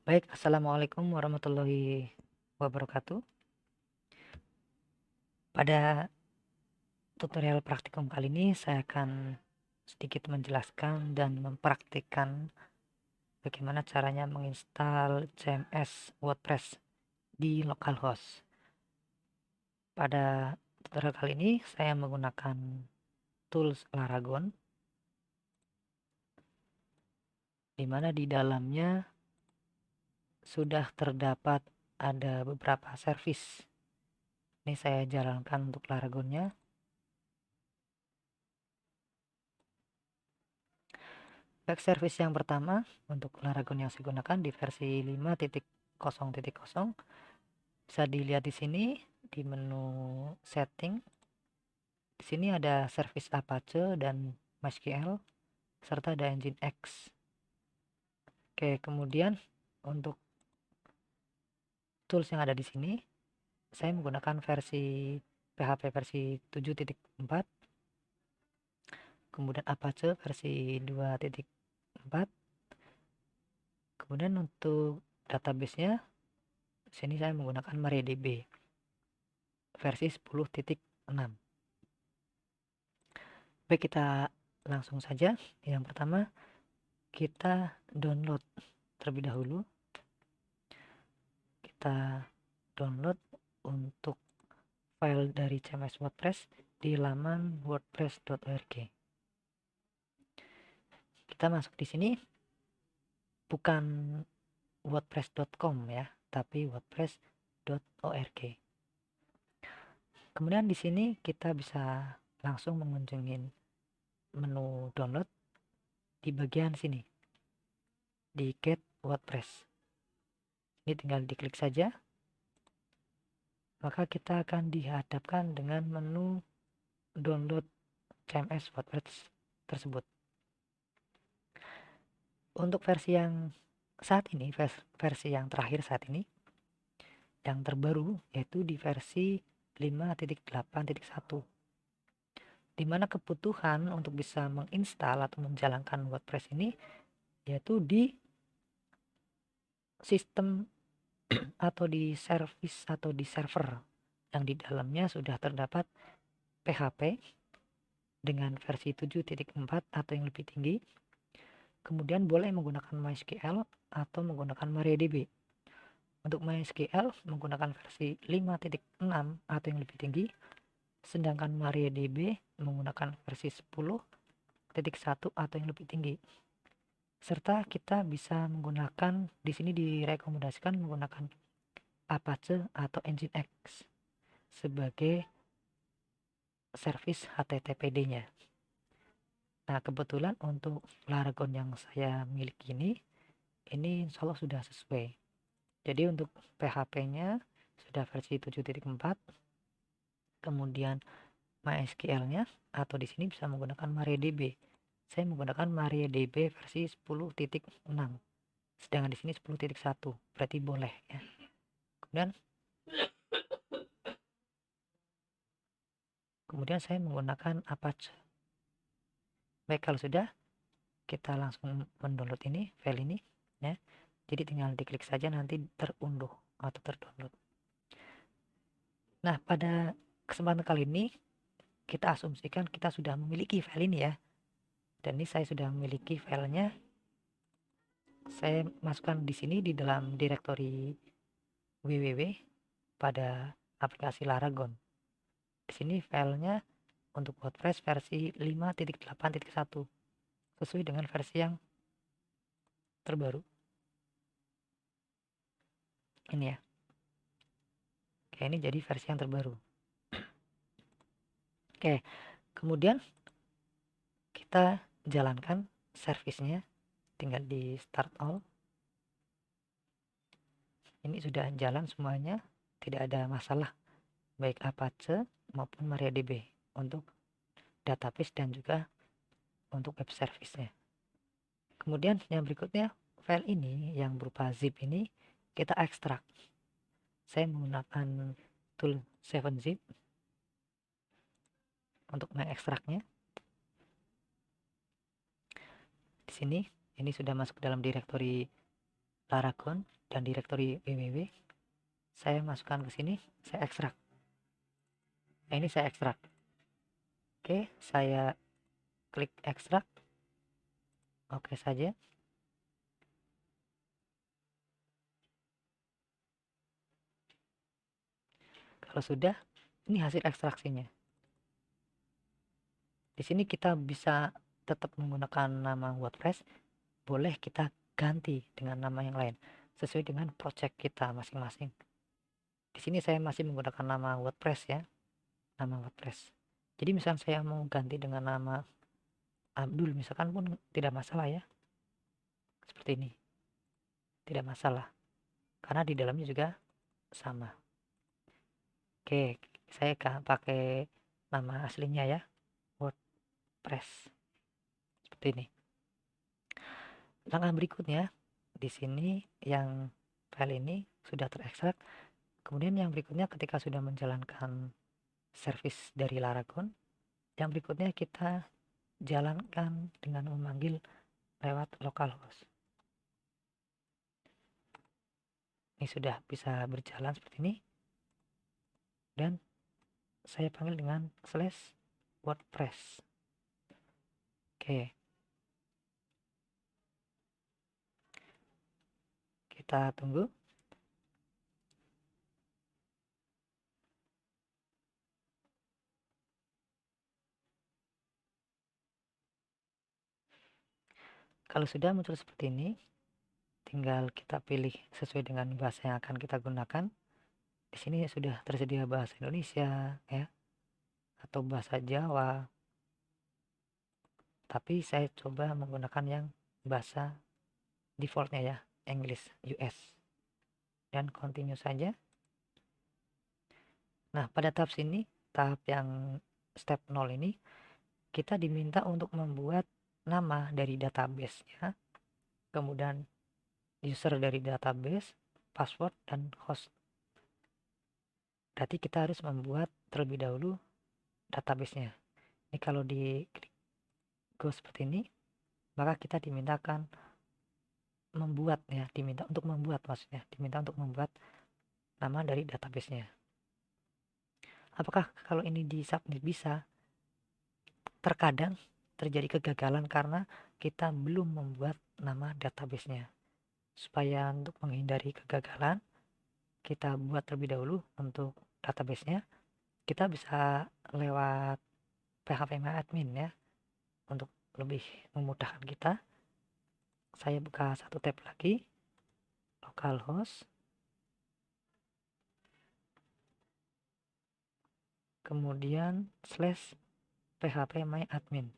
Baik, assalamualaikum warahmatullahi wabarakatuh. Pada tutorial praktikum kali ini, saya akan sedikit menjelaskan dan mempraktikkan bagaimana caranya menginstal CMS WordPress di localhost. Pada tutorial kali ini, saya menggunakan tools Laragon, di mana di dalamnya sudah terdapat ada beberapa service. Ini saya jalankan untuk Laragonnya. Back service yang pertama untuk Laragon yang saya gunakan di versi 5.0.0 bisa dilihat di sini di menu setting. Di sini ada service Apache dan MySQL serta ada Nginx. Oke, kemudian untuk tools yang ada di sini saya menggunakan versi PHP versi 7.4, kemudian Apache versi 2.4. Kemudian untuk database-nya sini saya menggunakan MariaDB versi 10.6. Baik, kita langsung saja. Yang pertama, kita download terlebih dahulu. Kita download untuk file dari CMS WordPress di laman wordpress.org. Kita masuk di sini bukan wordpress.com ya, tapi wordpress.org. Kemudian di sini kita bisa langsung mengunjungi menu download di bagian sini di Get WordPress. Ini tinggal diklik saja, maka kita akan dihadapkan dengan menu download CMS WordPress tersebut. Untuk versi yang saat ini, versi yang terakhir saat ini, yang terbaru yaitu di versi 5.8.1, di mana kebutuhan untuk bisa menginstal atau menjalankan WordPress ini yaitu di sistem atau di service atau di server yang di dalamnya sudah terdapat PHP dengan versi 7.4 atau yang lebih tinggi. Kemudian boleh menggunakan MySQL atau menggunakan MariaDB. Untuk MySQL menggunakan versi 5.6 atau yang lebih tinggi, sedangkan MariaDB menggunakan versi 10.1 atau yang lebih tinggi. Serta kita bisa menggunakan, di sini direkomendasikan menggunakan Apache atau Nginx sebagai service HTTPD-nya. Nah, kebetulan untuk Laragon yang saya miliki ini insya Allah sudah sesuai. Jadi untuk PHP-nya sudah versi 7.4, kemudian MySQL-nya atau di sini bisa menggunakan MariaDB. Saya menggunakan MariaDB versi 10.6. Sedangkan di sini 10.1, berarti boleh ya. Kemudian saya menggunakan Apache. Baik, kalau sudah, kita langsung mendownload ini, file ini ya. Jadi tinggal diklik saja, nanti terunduh atau terdownload. Nah, pada kesempatan kali ini kita asumsikan kita sudah memiliki file ini ya. Dan ini saya sudah memiliki filenya. Saya masukkan di sini di dalam direktori www pada aplikasi Laragon. Di sini filenya untuk WordPress versi 5.8.1 sesuai dengan versi yang terbaru. Ini ya. Oke, ini jadi versi yang terbaru. Oke, kemudian kita jalankan servisnya, tinggal di start all. Ini sudah jalan semuanya, tidak ada masalah baik Apache maupun MariaDB untuk database dan juga untuk web service-nya. Kemudian yang berikutnya, file ini yang berupa zip ini kita ekstrak. Saya menggunakan tool 7zip untuk mengekstraknya. Di sini ini sudah masuk dalam direktori Laragon dan direktori www. Saya masukkan ke sini, saya ekstrak. Nah, ini saya ekstrak. Oke, saya klik ekstrak. Oke saja. Kalau sudah, ini hasil ekstraksinya. Di sini kita bisa tetap menggunakan nama WordPress, boleh kita ganti dengan nama yang lain sesuai dengan project kita masing-masing. Di sini saya masih menggunakan nama WordPress ya, nama WordPress. Jadi misalnya saya mau ganti dengan nama Abdul misalkan pun tidak masalah ya. Seperti ini. Tidak masalah. Karena di dalamnya juga sama. Oke, saya pakai nama aslinya ya, WordPress. Seperti ini. Langkah berikutnya di sini yang file ini sudah terekstrak. Kemudian yang berikutnya ketika sudah menjalankan service dari Laragon, yang berikutnya kita jalankan dengan memanggil lewat localhost. Ini sudah bisa berjalan seperti ini. Dan saya panggil dengan /WordPress. Oke. Kita tunggu. Kalau sudah muncul seperti ini, tinggal kita pilih sesuai dengan bahasa yang akan kita gunakan. Di sini sudah tersedia bahasa Indonesia ya, atau bahasa Jawa. Tapi saya coba menggunakan yang bahasa defaultnya ya, English US. Dan continue saja. Nah, pada tahap sini, tahap yang step 0 ini, kita diminta untuk membuat nama dari database ya. Kemudian user dari database, password, dan host. Berarti kita harus membuat terlebih dahulu database-nya. Ini kalau di go seperti ini, maka kita dimintakan membuat ya, diminta untuk membuat nama dari database-nya. Apakah kalau ini di submit bisa? Terkadang terjadi kegagalan karena kita belum membuat nama database-nya. Supaya untuk menghindari kegagalan, kita buat terlebih dahulu untuk database-nya. Kita bisa lewat phpMyAdmin ya, untuk lebih memudahkan kita. Saya buka satu tab lagi, localhost, kemudian /phpMyAdmin.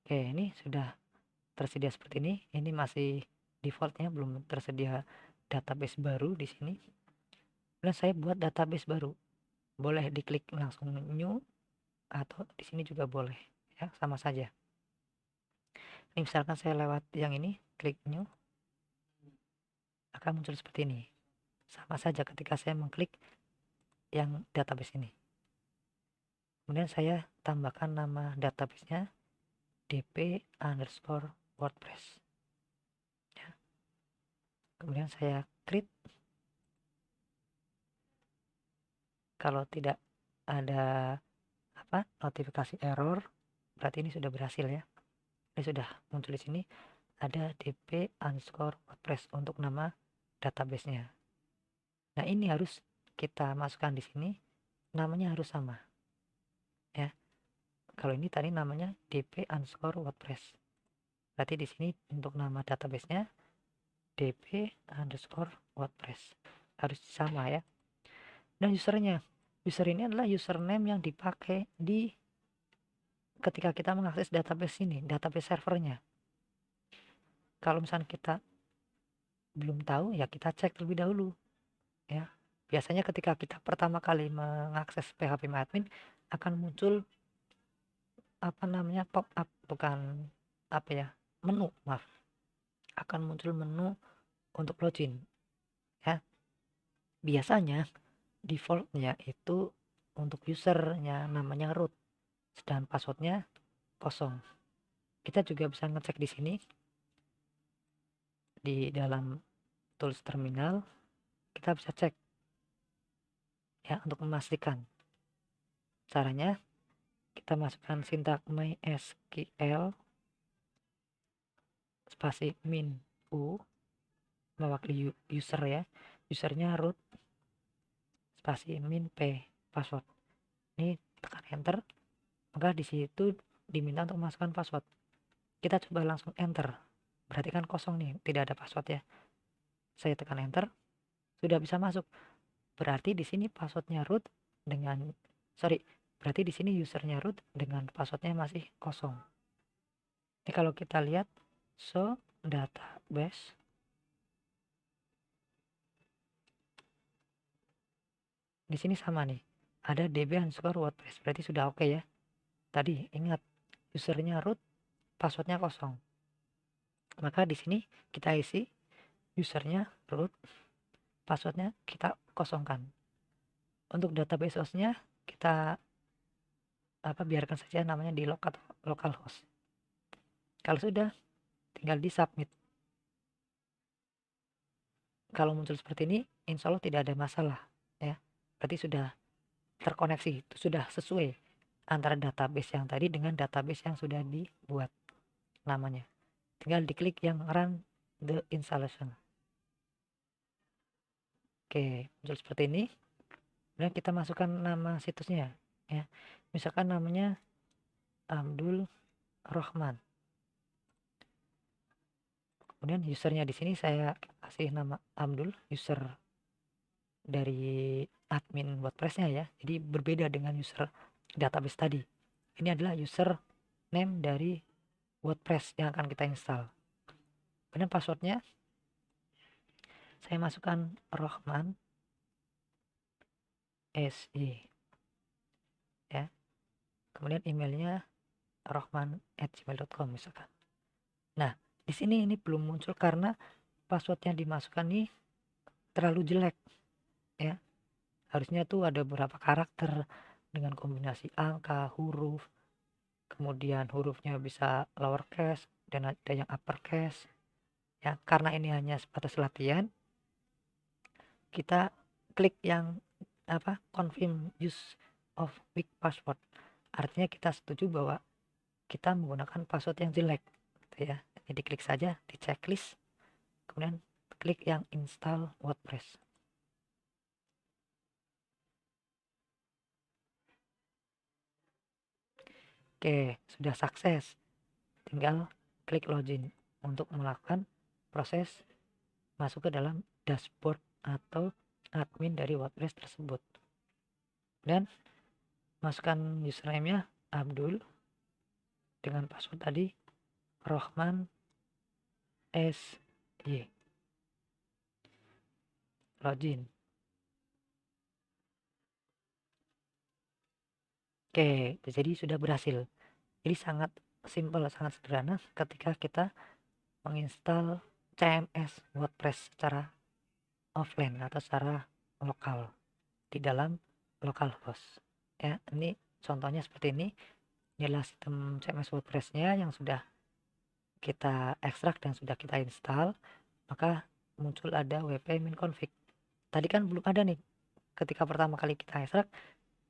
Oke, ini sudah tersedia seperti ini. Ini masih defaultnya, belum tersedia database baru di sini. Dan saya buat database baru. Boleh diklik langsung new atau di sini juga boleh ya, sama saja. Ini misalkan saya lewat yang ini, klik new, akan muncul seperti ini. Sama saja ketika saya mengklik yang database ini. Kemudian saya tambahkan nama database-nya dp_wordpress ya. Kemudian saya create. Kalau tidak ada notifikasi error, berarti ini sudah berhasil ya. Ini sudah muncul di sini, ada dp_wordpress untuk nama database-nya. Nah, ini harus kita masukkan di sini, namanya harus sama ya. Kalau ini tadi namanya dp_wordpress, berarti di sini untuk nama database-nya dp_wordpress harus sama ya. Dan user ini adalah username yang dipakai di ketika kita mengakses database ini, database servernya. Kalau misalnya kita belum tahu ya, kita cek terlebih dahulu ya. Biasanya ketika kita pertama kali mengakses phpMyAdmin akan muncul pop up, bukan menu, akan muncul menu untuk login ya. Biasanya defaultnya itu untuk usernya namanya root, sedangkan passwordnya kosong. Kita juga bisa ngecek di sini di dalam tools terminal, kita bisa cek ya untuk memastikan. Caranya kita masukkan sintak MySQL spasi min u mewakili user ya, usernya root spasi min p password. Ini tekan enter, maka di situ diminta untuk masukkan password. Kita coba langsung enter, berarti kan kosong nih, tidak ada password ya. Saya tekan enter, sudah bisa masuk. Berarti di sini passwordnya root dengan berarti di sini usernya root dengan passwordnya masih kosong. Ini kalau kita lihat show database, di sini sama nih, ada db_wordpress, berarti sudah oke ya. Tadi ingat usernya root, passwordnya kosong. Maka di sini kita isi usernya root, passwordnya kita kosongkan. Untuk database hostnya kita biarkan saja namanya di localhost. Kalau sudah, tinggal di submit. Kalau muncul seperti ini, insya Allah tidak ada masalah ya. Berarti sudah terkoneksi, sudah sesuai antara database yang tadi dengan database yang sudah dibuat namanya. Tinggal diklik yang run the installation. Oke, muncul seperti ini. Kemudian kita masukkan nama situsnya ya. Misalkan namanya Abdul Rahman. Kemudian usernya di sini saya kasih nama Abdul, user dari admin WordPress-nya ya. Jadi berbeda dengan user database tadi. Ini adalah user name dari WordPress yang akan kita install. Kemudian passwordnya saya masukkan Rohman SY ya. Kemudian emailnya rohman@gmail.com misalkan. Nah, di sini ini belum muncul karena passwordnya dimasukkan nih terlalu jelek ya. Harusnya tuh ada beberapa karakter dengan kombinasi angka, huruf, kemudian hurufnya bisa lowercase dan ada yang uppercase ya. Karena ini hanya sebatas latihan, kita klik yang confirm use of weak password. Artinya kita setuju bahwa kita menggunakan password yang jelek gitu ya. Jadi klik saja di checklist, kemudian klik yang install WordPress. Oke, sudah sukses. Tinggal klik login untuk melakukan proses masuk ke dalam dashboard atau admin dari WordPress tersebut. Dan masukkan username-nya Abdul dengan password tadi Rohman SY. Login. Oke, jadi sudah berhasil. Jadi sangat simple, sangat sederhana ketika kita menginstal CMS WordPress secara offline atau secara lokal di dalam localhost. Ya, ini contohnya seperti ini. Ini adalah sistem CMS WordPress-nya yang sudah kita ekstrak dan sudah kita install. Maka muncul ada wp min config. Tadi kan belum ada nih. Ketika pertama kali kita ekstrak,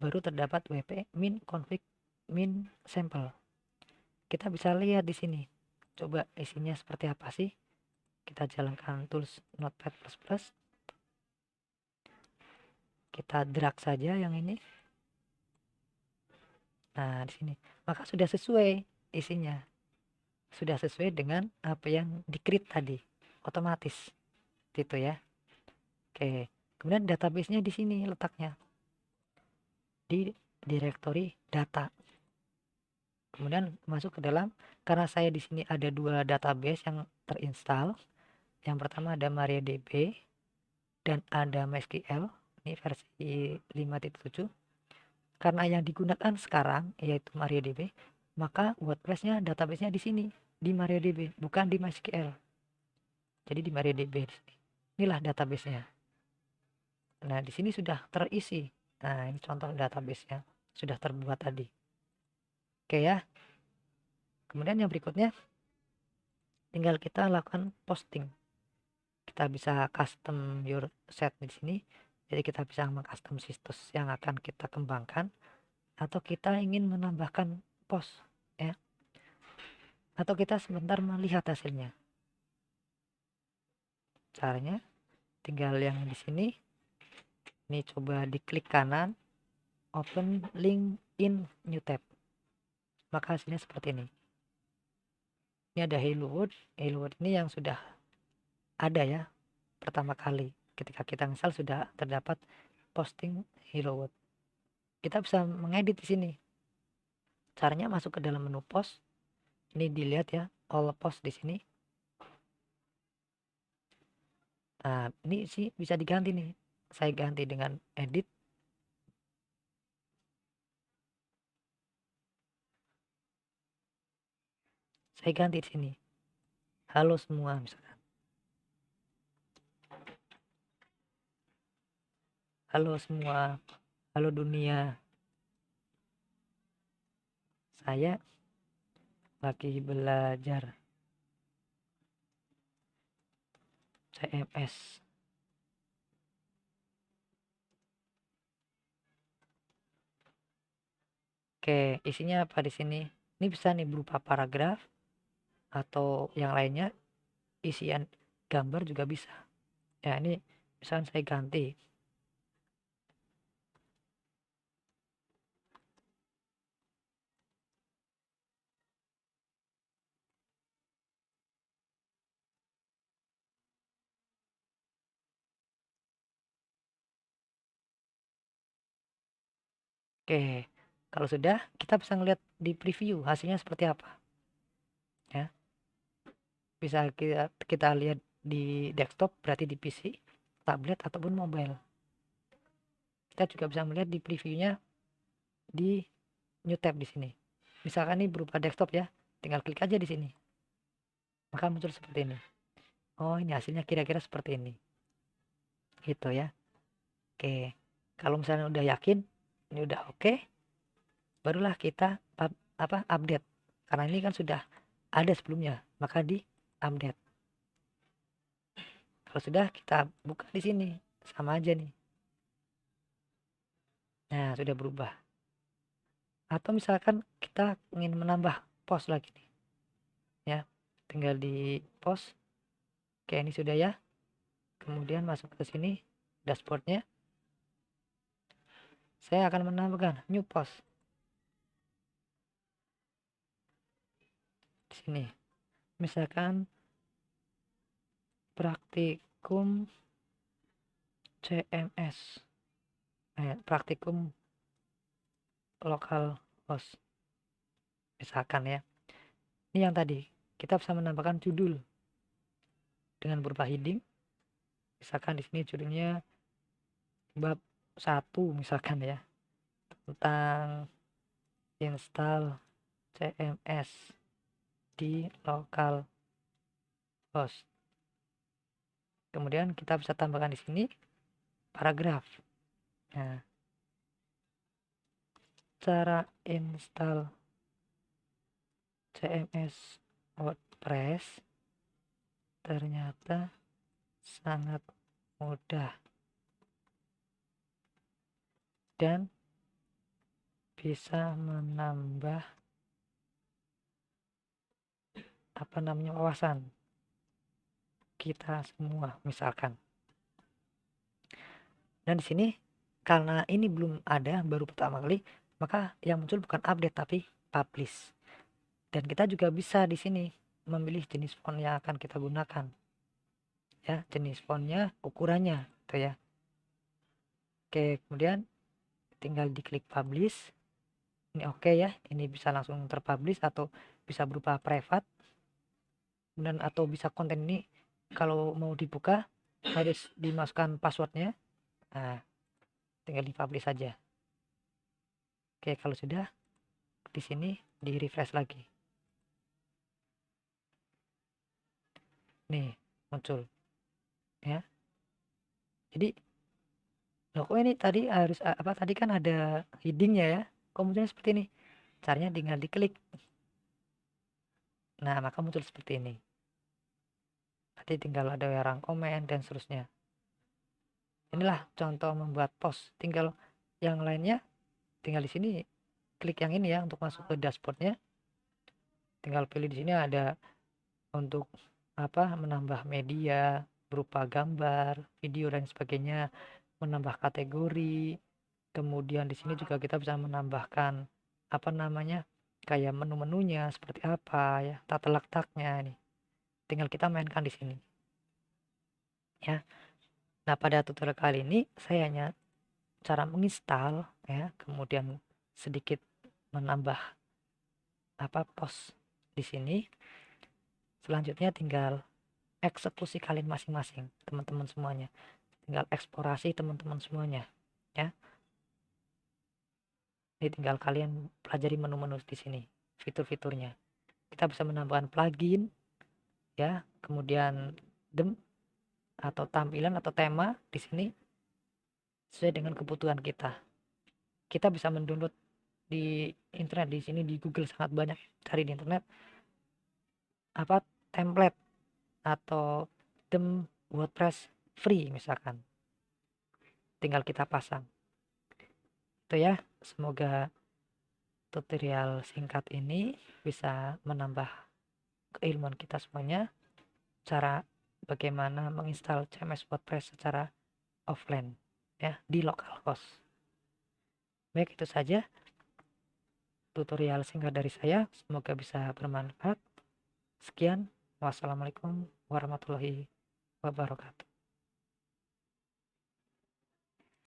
baru terdapat wp min config min sampel. Kita bisa lihat di sini. Coba isinya seperti apa sih? Kita jalankan tools Notepad++. Kita drag saja yang ini. Nah, di sini. Maka sudah sesuai isinya. Sudah sesuai dengan apa yang di-create tadi. Otomatis. Gitu ya. Oke. Kemudian database-nya di sini letaknya. Di direktori data. Kemudian masuk ke dalam, karena saya di sini ada dua database yang terinstall. Yang pertama ada MariaDB dan ada MySQL. Ini versi 5.7. Karena yang digunakan sekarang yaitu MariaDB, maka WordPress-nya database-nya di sini, di MariaDB, bukan di MySQL. Jadi di MariaDB di sini. Inilah database-nya. Nah, di sini sudah terisi. Nah, ini contoh database-nya sudah terbuat tadi. Oke ya. Kemudian yang berikutnya tinggal kita lakukan posting. Kita bisa custom your set di sini. Jadi kita bisa mengcustom situs yang akan kita kembangkan, atau kita ingin menambahkan post ya, atau kita sebentar melihat hasilnya. Caranya tinggal yang di sini. Ini coba diklik kanan, open link in new tab. Maka hasilnya seperti ini. Ini ada Hello World. Hello World ini yang sudah ada ya, pertama kali ketika kita install sudah terdapat posting Hello World. Kita bisa mengedit di sini. Caranya masuk ke dalam menu post. Ini dilihat ya, all post di sini. Nah, ini sih bisa diganti nih. Saya ganti dengan edit. Saya ganti di sini. Halo semua misalkan. Halo semua. Halo dunia. Saya lagi belajar CMS. Oke, isinya apa di sini? Ini bisa nih berupa paragraf atau yang lainnya, isian gambar juga bisa. Ya, ini misalkan saya ganti. Oke, kalau sudah kita bisa ngeliat di preview hasilnya seperti apa. Ya, bisa kita lihat di desktop, berarti di PC, tablet ataupun mobile. Kita juga bisa melihat di previewnya di new tab di sini. Misalkan ini berupa desktop ya, tinggal klik aja di sini. Maka muncul seperti ini. Oh, ini hasilnya kira-kira seperti ini. Gitu ya. Oke. Kalau misalnya udah yakin, ini udah oke, barulah kita update. Karena ini kan sudah ada sebelumnya, maka di update. Kalau sudah, kita buka di sini, sama aja nih. Nah, sudah berubah. Atau misalkan kita ingin menambah post lagi nih. Ya, tinggal di post. Oke, ini sudah ya. Kemudian masuk ke sini, dashboardnya. Saya akan menambahkan new post. Di sini. Misalkan praktikum CMS. Praktikum lokal host. Misalkan ya. Ini yang tadi. Kita bisa menambahkan judul dengan berupa heading. Misalkan di sini judulnya bab 1 misalkan ya. Tentang install CMS di lokal host. Kemudian kita bisa tambahkan di sini paragraf. Nah, cara install CMS WordPress ternyata sangat mudah dan bisa menambah wawasan kita semua misalkan. Dan di sini karena ini belum ada, baru pertama kali, maka yang muncul bukan update tapi publish. Dan kita juga bisa di sini memilih jenis font yang akan kita gunakan. Ya, jenis fontnya, ukurannya, gitu ya. Oke, kemudian tinggal diklik publish. Ini oke ya, ini bisa langsung terpublish atau bisa berupa private. Dan atau bisa konten ini kalau mau dibuka harus dimasukkan passwordnya. Nah, tinggal di publish saja. Oke, kalau sudah di sini di refresh lagi. Nih, muncul. Ya. Jadi loh, kok ini tadi harus tadi kan ada headingnya ya. Kok munculnya seperti ini? Caranya tinggal diklik. Nah, maka muncul seperti ini. nanti tinggal ada orang komen dan seterusnya. Inilah contoh membuat post, tinggal yang lainnya tinggal di sini klik yang ini ya untuk masuk ke dashboardnya, tinggal pilih di sini ada untuk menambah media berupa gambar, video dan sebagainya, menambah kategori. Kemudian di sini juga kita bisa menambahkan kayak menu-menunya seperti apa ya, tata letaknya ini. Tinggal kita mainkan di sini. Ya. Nah, pada tutorial kali ini saya hanya cara menginstal ya, kemudian sedikit menambah post di sini. Selanjutnya tinggal eksekusi kalian masing-masing, teman-teman semuanya. Tinggal eksplorasi teman-teman semuanya, ya. Ini tinggal kalian pelajari menu-menu di sini, fitur-fiturnya. Kita bisa menambahkan plugin, ya, kemudian theme atau tampilan atau tema di sini sesuai dengan kebutuhan kita. Kita bisa mendownload di internet, di sini di Google sangat banyak, cari di internet template atau theme WordPress free misalkan, tinggal kita pasang itu ya. Semoga tutorial singkat ini bisa menambah keilmuan kita semuanya, cara bagaimana menginstal CMS WordPress secara offline ya, di localhost. Baik, itu saja tutorial singkat dari saya, semoga bisa bermanfaat. Sekian, wassalamualaikum warahmatullahi wabarakatuh.